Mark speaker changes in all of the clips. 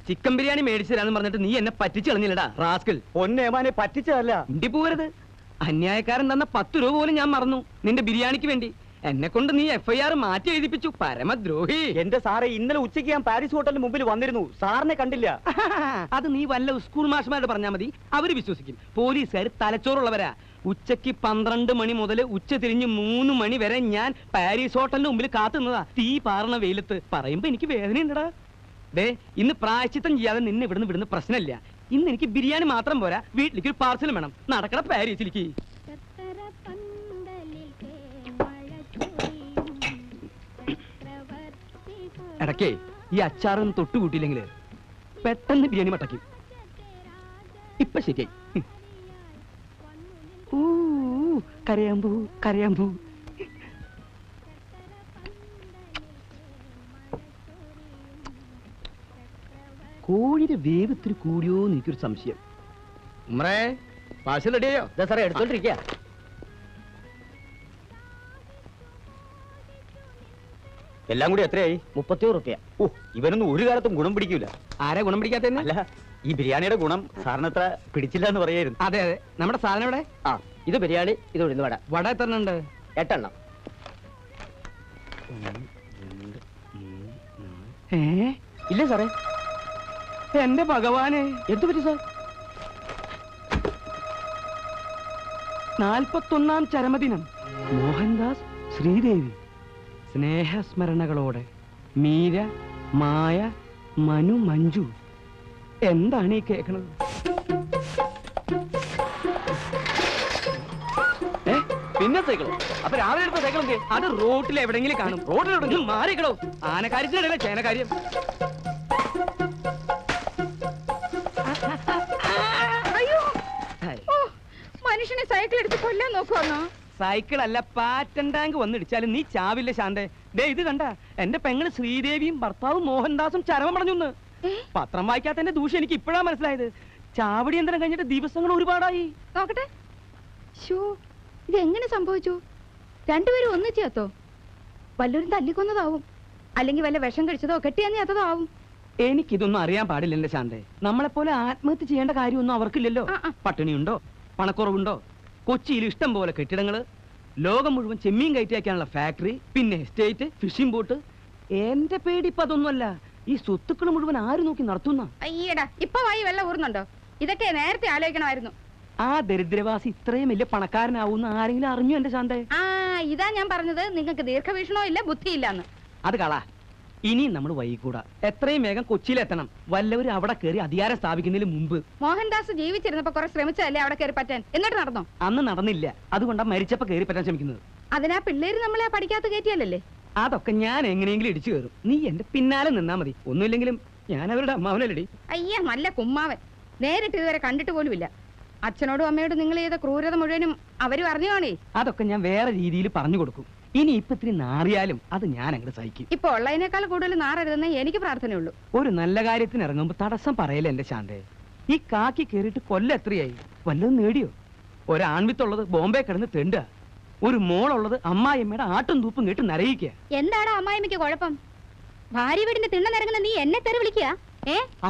Speaker 1: Chicken biryani മേടിച്ചില്ലാന്ന് പറഞ്ഞിട്ട് നീ എന്നെ പറ്റിച്ചു കളഞ്ഞില്ലടാ റാസ്കൽ.
Speaker 2: പൊന്നേമാനെ പറ്റിച്ചതല്ല.
Speaker 1: ഇണ്ടി പോരുത്. അന്യായക്കാരൻ തന്ന 10 രൂപ പോലും ഞാൻ മറന്നു നിന്റെ ബിരിയാണിക്ക് വേണ്ടി. എന്നെ കൊണ്ട് നീ FIR മാറ്റി എഴുതിപ്പിച്ചു. പരമദ്രോഹി.
Speaker 2: എന്റെ സാറേ, ഇന്നലെ ഉച്ചയ്ക്ക് ഞാൻ പാരീസ് ഹോട്ടലിന് മുമ്പിൽ വന്നിരുന്നു. സാറിനെ കണ്ടില്ല.
Speaker 1: അത് നീ വല്ല സ്കൂൾ മാഷ്മാരോട് പറഞ്ഞാൽ മതി, അവര് വിശ്വസിക്കും. പോലീസുകാർ തലച്ചോറുള്ളവരാ. ഉച്ചക്ക് 12 മണി മുതൽ ഉച്ച തിരിഞ്ഞ് 3 മണി വരെ ഞാൻ പാരീസ് ഹോട്ടലിന് മുമ്പിൽ കാത്തുന്നതാ. തീ പാറണ വെയിലത്ത്. പറയുമ്പോ എനിക്ക് വേദനയുണ്ടടാ. ദേ, ഇന്ന് പ്രായശ്ചിത്തം ചെയ്യാതെ നിന്നെ ഇവിടുന്ന് വിടുന്ന പ്രശ്നമില്ല. ഇന്ന് എനിക്ക് ബിരിയാണി മാത്രം പോരാ, വീട്ടിലേക്ക് ഒരു പാർസൽ വേണം. നടക്കണ പാരീസിലേക്ക്. ഇടയ്ക്കേ ഈ അച്ചാറൊന്നും തൊട്ടുകൂട്ടിയില്ലെങ്കിൽ പെട്ടെന്ന് ബിരിയാണി മട്ടയ്ക്കും. ഇപ്പൊ ശരിയായി. കരയാമ്പൂ കരയാമ്പൂ. കോഴിയുടെ വേവ് ഇത്തിരി കൂടിയോ എന്ന് എനിക്കൊരു സംശയം. ഉമ്മറേ, പാഴ്സൽ റെഡിയായോ?
Speaker 2: സാറേ, എടുത്തോണ്ടിരിക്കുക. എല്ലാം കൂടി എത്രയായി? 31 രൂപ. ഓ, ഇവനൊന്നും ഒരു കാലത്തും ഗുണം പിടിക്കൂല.
Speaker 1: ആരാ ഗുണം പിടിക്കാത്തന്നെ?
Speaker 2: അല്ല, ഈ ബിരിയാണിയുടെ ഗുണം സാറിന് അത്ര പിടിച്ചില്ല എന്ന് പറയായിരുന്നു.
Speaker 1: അതെ അതെ. നമ്മുടെ സാധനം ഇവിടെ.
Speaker 2: ഇത് ബിരിയാണി, ഇത് ഉഴുന്ന് വട.
Speaker 1: വട എത്ര ഉണ്ട്?
Speaker 2: 8 എണ്ണം. ഇല്ലേ സാറേ?
Speaker 1: എന്റെ ഭഗവാനെ,
Speaker 2: എന്തു പറ്റി സാർ?
Speaker 1: 41ാം ചരമദിനം. മോഹൻദാസ് ശ്രീദേവി. സ്നേഹസ്മരണകളോടെ മീര, മായ, മനു, മഞ്ജു. എന്താണ് ഈ കേൾക്കണത്?
Speaker 2: പിന്നെ സൈക്കിളോ? അപ്പൊ രാവിലെ എടുത്ത സൈക്കിൾ എന്ത്?
Speaker 1: അത് റോട്ടിൽ എവിടെങ്കിലും കാണും. റോഡിൽ എവിടെങ്കിലും മാറിക്കണോ? ആനക്കാര്യത്തിനിടയിലെ ചേനക്കാര്യം.
Speaker 3: മനുഷ്യനെ സൈക്കിൾ എടുത്ത് കൊല്ലാൻ നോക്കുവാന്നോ?
Speaker 1: സൈക്കിൾ അല്ല, പാറ്റൻ ടാങ്ക് വന്നിടിച്ചാലും നീ ചാവില്ല ശാന്തേ. ദേ ഇത് കണ്ട, എന്റെ പെങ്ങള് ശ്രീദേവിയും ഭർത്താവും മോഹൻദാസും ചരമം പറഞ്ഞുന്ന്. പത്രം വായിക്കാത്തതിന്റെ ദൂഷ്യം എനിക്ക് ഇപ്പോഴാ മനസ്സിലായത്. ചാവടി യന്ത്രം കഴിഞ്ഞിട്ട് ദിവസങ്ങൾ ഒരുപാടായി.
Speaker 3: നോക്കട്ടെ. ഇതെങ്ങനെ സംഭവിച്ചു? രണ്ടുപേരും ഒന്നിച്ച് ചത്തോ? വല്ലവരും തല്ലിക്കൊന്നതാവും, അല്ലെങ്കിൽ വല്ല വിഷം കഴിച്ചതോ കെട്ടിയാന്നേ അതോ ആവും.
Speaker 1: എനിക്കിതൊന്നും അറിയാൻ പാടില്ല എന്റെ ശാന്തേ. നമ്മളെപ്പോലെ ആത്മഹത്യ ചെയ്യേണ്ട കാര്യമൊന്നും അവർക്കില്ലല്ലോ. പട്ടിണിയുണ്ടോ, പണക്കുറവുണ്ടോ? കൊച്ചിയിൽ ഇഷ്ടം പോലെ കെട്ടിടങ്ങള്, ലോകം മുഴുവൻ ചെമ്മീൻ കയറ്റിയാക്കാനുള്ള ഫാക്ടറി, പിന്നെ എസ്റ്റേറ്റ്, ഫിഷിംഗ് ബോട്ട്. എന്റെ പേടി ഇപ്പൊ അതൊന്നുമല്ല. ഈ സ്വത്തുക്കൾ മുഴുവൻ ആര് നോക്കി നടത്തുന്ന?
Speaker 3: അയ്യടാ, ഇപ്പൊ വായി വെള്ളം ഊർന്നുണ്ടോ? ഇതൊക്കെ നേരത്തെ ആലോചിക്കണമായിരുന്നു.
Speaker 1: ആ ദരിദ്രവാസി ഇത്രയും വലിയ പണക്കാരനാവുന്ന ആരെങ്കിലും അറിഞ്ഞു എന്റെ ശാന്തേ?
Speaker 3: ഇതാ ഞാൻ പറഞ്ഞത്, നിങ്ങൾക്ക് ദീർഘവീക്ഷണോ ഇല്ല, ബുദ്ധിയില്ലാന്ന്.
Speaker 1: അത് കളാ. ഇനി നമ്മൾ വൈകൂടാ. എത്രയും വേഗം കൊച്ചിയിലെത്തണം. വല്ലവരും അവിടെ കയറി അധികാരം സ്ഥാപിക്കുന്നതിന് മുമ്പ്.
Speaker 3: മോഹൻദാസ് ജീവിച്ചിരുന്നപ്പോ കുറെ ശ്രമിച്ചതല്ലേ അവിടെ കയറി പറ്റാൻ? എന്നിട്ട് നടന്നോ?
Speaker 1: അന്ന് നടന്നില്ല. അതുകൊണ്ടാ മരിച്ചപ്പോ കയറി പറ്റാൻ ശ്രമിക്കുന്നത്.
Speaker 3: അതിനാ പിള്ളേര് നമ്മളെ പഠിക്കാത്ത കയറ്റിയല്ലേ?
Speaker 1: അതൊക്കെ ഞാൻ എങ്ങനെയെങ്കിലും ഇടിച്ചു കയറും. നീ എന്റെ പിന്നാലെ നിന്നാ മതി. ഒന്നുമില്ലെങ്കിലും ഞാൻ അവരുടെ അമ്മാവനല്ലടി.
Speaker 3: അയ്യ, നല്ല കുമ്മാവൻ. നേരിട്ട് ഇതുവരെ കണ്ടിട്ട് പോലുമില്ല. അച്ഛനോടും അമ്മയോടും നിങ്ങൾ ചെയ്ത ക്രൂരത മുഴുവനും അവരും അറിഞ്ഞു കാണേ.
Speaker 1: അതൊക്കെ ഞാൻ വേറെ രീതിയിൽ പറഞ്ഞു കൊടുക്കും. ഇനി ഇപ്പൊ ഇത്തിരി നാറിയാലും അത് ഞാൻ അങ്ങോട്ട് സഹിക്കും.
Speaker 3: ഇപ്പൊ ഉള്ളതിനേക്കാൾ കൂടുതൽ നാറരുതെന്നേ എനിക്ക് പ്രാർത്ഥനയുള്ളൂ.
Speaker 1: ഒരു നല്ല കാര്യത്തിന് ഇറങ്ങുമ്പോ തടസ്സം പറയല്ലേ എന്റെ ശാന്തേ. ഈ കാക്കി കേറിയിട്ട് കൊല്ലം എത്രയായി? വല്ലതും നേടിയോ? ഒരാൺവിത്തുള്ളത് ബോംബെ കിടന്ന് തെണ്ടുക. ഒരു മോളുള്ളത് അമ്മായിയമ്മയുടെ ആട്ടും തൂപ്പും കേട്ട് നരയിക്കുക.
Speaker 3: എന്താണ് അമ്മായിമ്മയ്ക്ക് കുഴപ്പം? ഭാര്യ വീടിന്റെ തിണ്ണ നിരങ്ങുന്ന നീ എന്നെ തെറി വിളിക്കുക?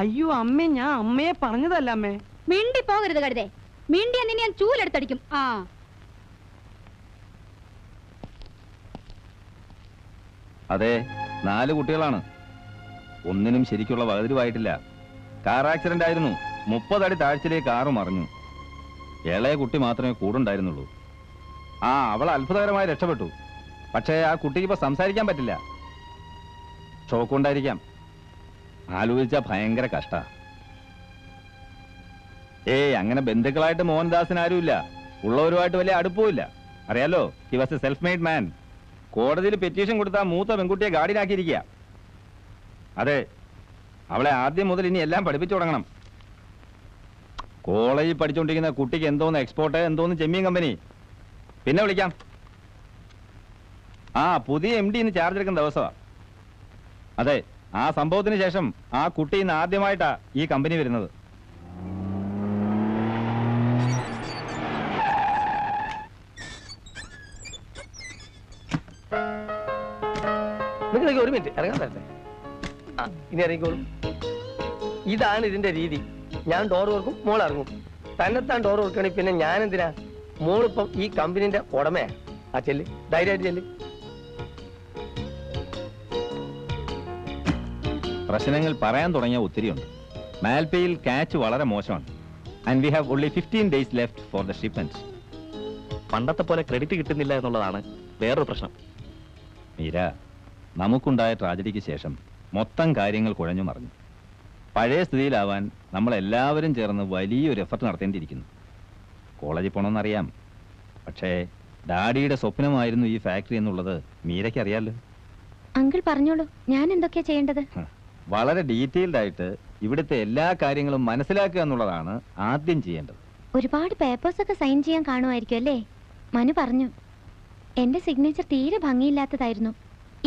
Speaker 1: അയ്യോ അമ്മേ, ഞാൻ അമ്മയെ പറഞ്ഞതല്ല അമ്മേ.
Speaker 3: മിണ്ടി പോകരുത് കരുതേ. മിണ്ടി എന്നെ ഞാൻ ചൂലെടുത്തടിക്കും.
Speaker 4: അതെ, 4 കുട്ടികളാണ്. ഒന്നിനും ശരിക്കുള്ള വകതിരിവായിട്ടില്ല. കാർ ആക്സിഡന്റ് ആയിരുന്നു. 30 അടി താഴ്ചയിലേക്ക് കാറ് മറിഞ്ഞു. ഇളയ കുട്ടി മാത്രമേ കൂടുണ്ടായിരുന്നുള്ളൂ. അവൾ അത്ഭുതകരമായി രക്ഷപ്പെട്ടു. പക്ഷേ ആ കുട്ടിക്ക് ഇപ്പൊ സംസാരിക്കാൻ പറ്റില്ല. ഷോക്ക് ഉണ്ടായിരിക്കാം. ആലോചിച്ചാ ഭയങ്കര കഷ്ട. അങ്ങനെ ബന്ധുക്കളായിട്ട് മോഹൻദാസിന് ആരുമില്ല. ഉള്ളവരുമായിട്ട് വലിയ അടുപ്പമില്ല. അറിയാലോ, he was A self made മാൻ. കോടതിയിൽ പെറ്റീഷൻ കൊടുത്താൽ മൂത്ത പെൺകുട്ടിയെ ഗാർഡിയനാക്കിയിരിക്കുക. അതെ, അവളെ ആദ്യം മുതൽ ഇനി എല്ലാം പഠിപ്പിച്ചു തുടങ്ങണം. കോളേജിൽ പഠിച്ചുകൊണ്ടിരിക്കുന്ന കുട്ടിക്ക് എന്തോന്ന് എക്സ്പോർട്ട്, എന്തോന്ന് ചെമ്മീൻ കമ്പനി. പിന്നെ വിളിക്കാം. ആ പുതിയ MD ഇന്ന് ചാർജ് എടുക്കുന്ന ദിവസമാ. അതെ, ആ സംഭവത്തിന് ശേഷം ആ കുട്ടി ഇന്ന് ആദ്യമായിട്ടാ ഈ കമ്പനി വരുന്നത്.
Speaker 5: നിങ്ങൾക്ക് ഒരു മിനിറ്റ് ഇറങ്ങാൻ തരട്ടെ. ഇനി ഇറങ്ങിക്കോളും. ഇതാണ് ഇതിന്റെ രീതി. ഞാൻ ഡോർ ഓർക്കും, മോൾ ഇറങ്ങും. തന്നെത്താൻ ഡോർ ഓർക്കണെങ്കിൽ പിന്നെ ഞാൻ എന്തിനാ? മോളിപ്പം ഈ കമ്പനിന്റെ ഉടമയാ. ആ ചെല്ല്, ധൈര്യമായിട്ട് ചെല്ല്.
Speaker 4: പ്രശ്നങ്ങൾ പറയാൻ തുടങ്ങിയ ഒത്തിരിയുണ്ട്. മാൽപേയിൽ കാച്ച് വളരെ മോശമാണ്. And we have only 15 days left for the shipment.
Speaker 2: പണ്ടത്തെ പോലെ ക്രെഡിറ്റ് കിട്ടുന്നില്ല എന്നുള്ളതാണ് വേറൊരു പ്രശ്നം.
Speaker 4: മീര, നമുക്കുണ്ടായ ട്രാജഡിക്ക് ശേഷം മൊത്തം കാര്യങ്ങൾ കുഴഞ്ഞു മറിഞ്ഞു. പഴയ സ്ഥിതിയിലാവാൻ നമ്മളെല്ലാവരും ചേർന്ന് വലിയൊരു എഫർട്ട് നടത്തേണ്ടിയിരിക്കുന്നു. കോളേജിൽ പോകണമെന്നറിയാം, പക്ഷേ ഡാഡിയുടെ സ്വപ്നമായിരുന്നു ഈ ഫാക്ടറി എന്നുള്ളത് മീരയ്ക്ക് അറിയാലോ.
Speaker 6: അങ്കിൾ പറഞ്ഞോളൂ, ഞാൻ എന്തൊക്കെയാ ചെയ്യേണ്ടത്?
Speaker 4: വളരെ ഡീറ്റെയിൽഡ് ആയിട്ട് ഇവിടുത്തെ എല്ലാ കാര്യങ്ങളും മനസ്സിലാക്കുക എന്നുള്ളതാണ് ആദ്യം ചെയ്യേണ്ടത്.
Speaker 6: ഒരുപാട് പേപ്പേഴ്സ് ഒക്കെ സൈൻ ചെയ്യാൻ കാണുമായിരിക്കും അല്ലേ? മനു പറഞ്ഞു. എന്റെ സിഗ്നേച്ചർ തീരെ ഭംഗിയില്ലാത്തതായിരുന്നു.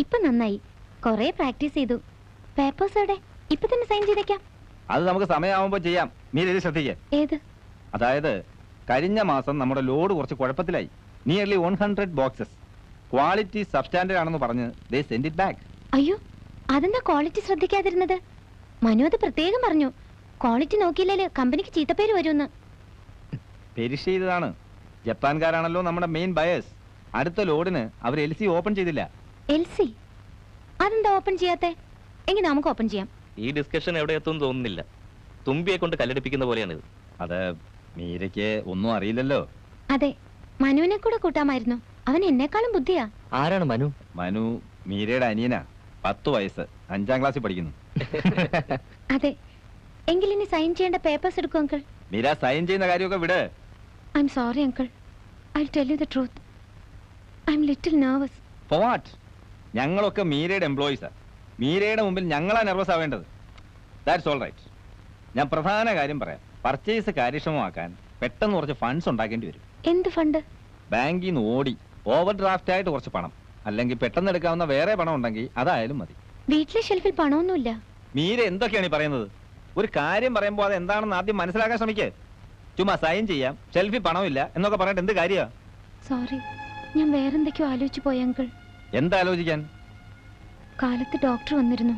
Speaker 6: ഇപ്പൊ നന്നായി, കുറെ പ്രാക്ടീസ് ചെയ്തു. പേപ്പേഴ്സ് എവിടെ? ഇപ്പൊ തന്നെ സൈൻ ചെയ്തേക്കാം.
Speaker 4: അത് നമുക്ക് സമയമാകുമ്പോൾ ചെയ്യാം. മീര ഇത് ശ്രദ്ധിക്കുക.
Speaker 6: ഏത്?
Speaker 4: അതായത് കഴിഞ്ഞ മാസം നമ്മുടെ ലോഡ് കുറച്ച് കുഴപ്പത്തിലായി. നിയർലി 100 ബോക്സസ് ക്വാളിറ്റി സബ്സ്റ്റാൻഡേർഡ് ആണെന്ന് പറഞ്ഞ് ദേ സെൻഡ് ഇറ്റ് ബാക്ക്.
Speaker 6: അയ്യോ, അതെന്താ ക്വാളിറ്റി ശ്രദ്ധിക്കാതിരുന്നത്? മനു അത് പ്രത്യേകം പറഞ്ഞു. ക്വാളിറ്റി നോക്കിയില്ലേ കമ്പനിക്ക് ചീത്തപ്പേര് വരുമെന്ന്.
Speaker 4: പെരിഷ് ചെയ്തതാണ്. ജപ്പാൻകാരാണല്ലോ നമ്മുടെ മെയിൻ ബയേഴ്സ്. അടുത്ത ലോഡിന് അവർ LC ഓപ്പൺ ചെയ്തില്ല.
Speaker 6: LC? അതെന്താ ഓപ്പൺ ചെയ്യാത്തെ? എങ്കിൽ നമുക്ക് ഓപ്പൺ ചെയ്യാം.
Speaker 2: ഈ ഡിസ്കഷൻ എവിടെ എത്തുമെന്ന് തോന്നുന്നില്ല. തുമ്പിയെ കൊണ്ട് കല്ലെടുപ്പിക്കുന്ന പോലെയാണിത്.
Speaker 4: അത് മീരയ്ക്ക് ഒന്നും അറിയില്ലല്ലോ.
Speaker 6: അതെ, മനുവിനെ കൂടെ കൂട്ടാമായിരുന്നു. അവൻ എന്നെക്കാളും ബുദ്ധിയാ.
Speaker 2: ആരാണ് മനു?
Speaker 4: മനു മീരയുടെ അനിയനാ. 10 വയസ്സ്, 5ാം ക്ലാസ്സിൽ പഠിക്കുന്നു.
Speaker 6: അതെ, എങ്കിൽ ഇനി സൈൻ ചെയ്യേണ്ട പേപ്പേഴ്സ് എടുക്കൂ അങ്കിൾ.
Speaker 4: മീര സൈൻ ചെയ്യുന്ന കാര്യമൊക്കെ വിട്.
Speaker 6: I'm sorry uncle. I tell you the truth. I'm little nervous.
Speaker 4: For what? ഞങ്ങളൊക്കെ മീരയുടെ എംപ്ലോയീസാ. മീരയുടെ മുമ്പിൽ ഞങ്ങളാ നെർവസ് ആവേണ്ടത്. That's all right. ഞാൻ പ്രധാന കാര്യം പറയാം. പർച്ചേസ് കാര്യക്ഷമമാക്കാൻ പെട്ടെന്ന് കുറച്ച് ഫണ്ട്സ് ഉണ്ടാക്കേണ്ടി വരും.
Speaker 6: എന്ത് ഫണ്ട്?
Speaker 4: ബാങ്കിൽ നിന്ന് ഓടി ഓവർ ഡ്രാഫ്റ്റ് ആയിട്ട് കുറച്ച് പണം, അല്ലെങ്കിൽ പെട്ടെന്ന് എടുക്കാവുന്ന വേറെ പണം ഉണ്ടെങ്കിൽ അതായാലും മതി.
Speaker 6: വീട്ടിലെ ഷെൽഫിൽ പണമൊന്നുമില്ല.
Speaker 4: മീര എന്തൊക്കെയാണ് ഈ പറയുന്നത്? ഒരു കാര്യം പറയുമ്പോൾ അത് എന്താണെന്ന് ആദ്യം മനസ്സിലാക്കാൻ ശ്രമിക്കേ. ചുമ്മാ സൈൻ ചെയ്യാം, ഷെൽഫിൽ പണമില്ല എന്നൊക്കെ പറഞ്ഞിട്ട് എന്ത് കാര്യമാ?
Speaker 6: സോറി, ഞാൻ വേറെന്തൊക്കെയോ ആലോചിച്ചു പോയി അങ്കിൾ.
Speaker 4: എന്താലോചിക്കാൻ?
Speaker 6: കാലത്ത് ഡോക്ടർ വന്നിരുന്നു.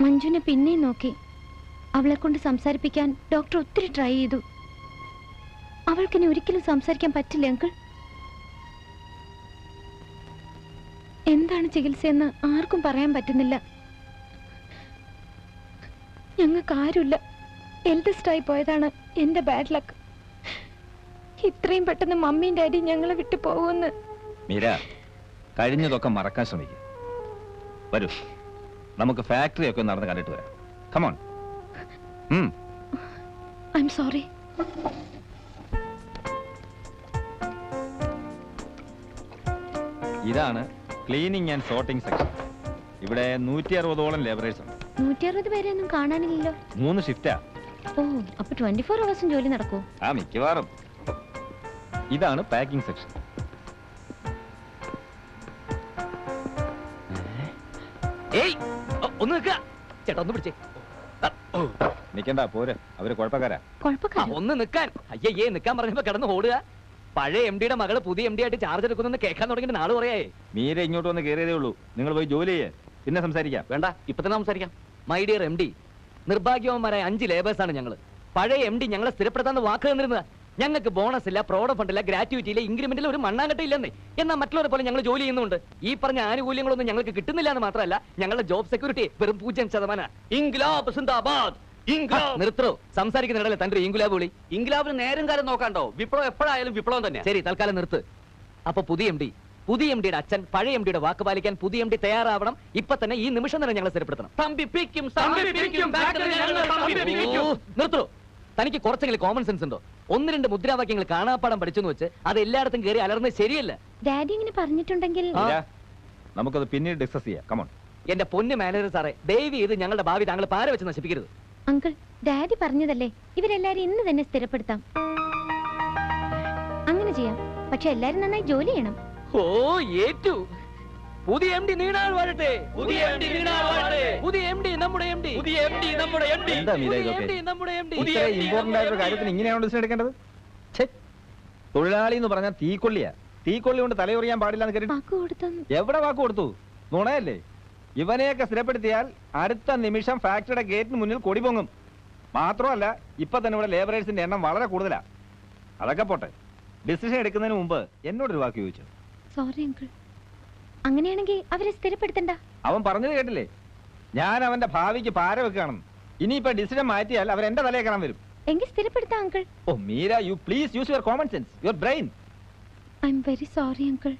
Speaker 6: മഞ്ജുവിനെ പിന്നെയും നോക്കി. അവളെ കൊണ്ട് സംസാരിപ്പിക്കാൻ ഡോക്ടർ ഒത്തിരി ട്രൈ ചെയ്തു. അവൾക്കിനി ഒരിക്കലും സംസാരിക്കാൻ പറ്റില്ല അങ്കിൾ. എന്താണ് ചികിത്സയെന്ന് ആർക്കും പറയാൻ പറ്റുന്നില്ല. ഞങ്ങൾക്ക് ആരുമില്ല. എൽഡസ്റ്റ് ആയി പോയതാണ് എന്റെ ബാഡ് ലക്ക്. ഇത്രയും പെട്ടെന്ന് മമ്മിയും ഡാഡി ഞങ്ങളെ വിട്ടു പോകുമെന്ന്.
Speaker 4: മീര, കഴിഞ്ഞതൊക്കെ മറക്കാൻ ശ്രമിക്കുക. വരൂ, നമുക്ക് ഫാക്ടറി ഒക്കെ നടന്ന് കണ്ടിട്ട് വരാം. കമോൺ.
Speaker 6: I am sorry.
Speaker 4: ഇതാണ് ക്ലീനിങ് ആൻഡ് സോർട്ടിംഗ് സെക്ഷൻ. ഇവിടെ 160ഓളം ലേബറേഴ്സ് ഉണ്ട്.
Speaker 6: 160 പേരെയൊന്നും കാണാനില്ലല്ലോ.
Speaker 4: 3 ഷിഫ്റ്റാ.
Speaker 6: ഓ, അപ്പൊ 24 hours ജോലി നടക്കൂ?
Speaker 4: ആ, മിക്കവാറും. ഇതാണ് പാക്കിംഗ് സെക്ഷൻ.
Speaker 2: ഒന്ന് നിൽക്കുക ചേട്ടാ, ഒന്ന് പിടിച്ചേ.
Speaker 4: നിക്കണ്ട, പോരെ, അവര് കുഴപ്പക്കാരാ.
Speaker 6: കുഴപ്പക്കാരോ?
Speaker 1: ഒന്ന് നിൽക്കാൻ. അയ്യേ, നിൽക്കാൻ പറഞ്ഞപ്പോ കിടന്ന് ഓടുക. പഴയ MDയുടെ മകള് പുതിയ MD ആയിട്ട് ചാർജ് എടുക്കുന്നെന്ന് കേൾക്കാൻ തുടങ്ങിയിട്ട് നാള് പറയായേ.
Speaker 4: മീര ഇങ്ങോട്ട് വന്ന് കയറിയതേ ഉള്ളൂ. നിങ്ങൾ പോയി ജോലി ചെയ്യേ, പിന്നെ സംസാരിക്കാം.
Speaker 1: വേണ്ട, ഇപ്പൊ തന്നെ സംസാരിക്കാം. മൈ ഡിയർ MD, നിർഭാഗ്യവന്മാരായ 5 ലേബേഴ്സാണ് ഞങ്ങള്. പഴയ MD ഞങ്ങളെ സ്ഥിരപ്പെടുത്താന്ന് വാക്ക് തന്നിരുന്നത്. ഞങ്ങൾക്ക് ബോണസ് ഇല്ല, പ്രോഡ ഫണ്ട് ഇല്ല, ഗ്രാറ്റുവിറ്റി ഇല്ല, ഇൻക്രിമെന്റിൽ ഒരു മണ്ണാങ്കട്ട ഇല്ലെന്നേ. എന്നാൽ മറ്റുള്ളവരെ പോലെ ഞങ്ങൾ ജോലി ചെയ്യുന്നുണ്ട്. ഈ പറഞ്ഞ ആനുകൂല്യങ്ങളൊന്നും ഞങ്ങൾക്ക് കിട്ടുന്നില്ല എന്ന് മാത്രമല്ല, ഞങ്ങളുടെ ജോബ് സെക്യൂരിറ്റി വെറും 0%. ഇൻക്ലാബ് സിന്ദാബാദ്. നിർത്തോ, സംസാരിക്കുന്നിടല്ലേ തന്റെ ഇൻകുലാബ് വിളി. ഇൻകുലാബിന് നേരം കാലം നോക്കാണ്ടോ? വിപ്ലവം എപ്പോഴായാലും വിപ്ലവം തന്നെ. ശരി, തൽക്കാലം നിർത്ത്. അപ്പൊ പുതിയ MDയുടെ അച്ഛൻ പഴയ MDയുടെ വാക്ക് പാലിക്കാൻ പുതിയ MD തയ്യാറാവണം. ഇപ്പൊ തന്നെ, ഈ നിമിഷം തന്നെ ഞങ്ങളെ സ്ഥിരപ്പെടുത്തണം. നിർത്തോ. തനിക്ക് കുറച്ചെങ്കിലും കോമൺ സെൻസ് ഉണ്ടോ? 1-2 മുദ്രാവാക്യങ്ങൾ കാണാപ്പാടം പഠിച്ചെന്ന് വെച്ച് അത് എല്ലായിടത്തും കയറി അലർന്നത് ശരിയല്ല.
Speaker 6: ഡാഡി ഇങ്ങനെ പറഞ്ഞിട്ടുണ്ടെങ്കിൽ
Speaker 4: നമുക്കത് പിന്നീട് ഡിസ്കസ് ചെയ്യാം. കമോൺ.
Speaker 2: എന്റെ പൊന്ന് മാനേജർ സാറേ, ദയവ് ചെയ്ത് ഞങ്ങളുടെ ഭാവി താങ്കൾ പാര വെച്ച് നശിപ്പിക്കരുത്.
Speaker 6: അങ്കിൾ, ഡാഡി പറഞ്ഞതല്ലേ, ഇവരെല്ലാരും ഇന്ന് തന്നെ സ്ഥിരപ്പെടുത്താം. അങ്ങനെ ചെയ്യാം. പക്ഷെ എല്ലാരും നന്നായി ജോലി ചെയ്യണം.
Speaker 2: ഓ ഏറ്റു. പുതിയ എംഡി നീണാൾ വാഴട്ടെ. പുതിയ എംഡി നീണാൾ വാഴട്ടെ. പുതിയ എംഡി നമ്മുടെ എംഡി. പുതിയ എംഡി നമ്മുടെ എംഡി.
Speaker 4: എന്താ മീര ഇതൊക്കെ?
Speaker 2: എംഡി നമ്മുടെ എംഡി.
Speaker 4: ഇത്ര ഇമ്പോർട്ടന്റ് ആയിട്ടുള്ള കാര്യത്തിന് ഇങ്ങനെയാണോ ഡിസിഷൻ എടുക്കേണ്ടത്? തൊഴിലാളി എന്ന് പറഞ്ഞാൽ തീക്കൊള്ളിയാ. തീക്കൊള്ളി കൊണ്ട് തലയുറിയാൻ പാടില്ല എന്ന് കേട്ടിട്ട്
Speaker 6: വാക്ക് കൊടുത്തെന്ന്.
Speaker 4: എവിടെ വാക്ക് കൊടുത്തു? നുണയല്ലേ? ഇവനെയൊക്കെ സ്ഥിരപ്പെടുത്തിയാൽ അടുത്ത നിമിഷം ഫാക്ടറിയുടെ ഗേറ്റിന് മുന്നിൽ കൊടി പൊങ്ങും. മാത്രമല്ല, ഇപ്പൊ തന്നെ ഇവിടെ ലേബറേഴ്സിന്റെ എണ്ണം വളരെ കൂടുതലാ. അതൊക്കെ പോട്ടെ, ഡിസിഷൻ എടുക്കുന്നതിന് മുമ്പ് എന്നോടൊരു വാക്ക് ചോദിച്ചു.
Speaker 6: Sorry uncle. അങ്ങനെയാണെങ്കിൽ അവരെ സ്ഥിരപ്പെടുത്തണ്ട.
Speaker 4: അവൻ പറഞ്ഞത് കേട്ടില്ലേ? ഞാൻ അവന്റെ ഭാവിക്ക് പാര വെക്കുകയാണെന്ന്. ഇനിയിപ്പോ ഡിസിഷൻ മാറ്റിയാൽ അവർ എന്റെ തലയെ കാണാൻ വരും.
Speaker 6: എങ്കിൽ സ്ഥിരപ്പെടുത്താം uncle.
Speaker 4: Oh Meera, you please use your common sense, your brain.
Speaker 6: I'm very sorry uncle.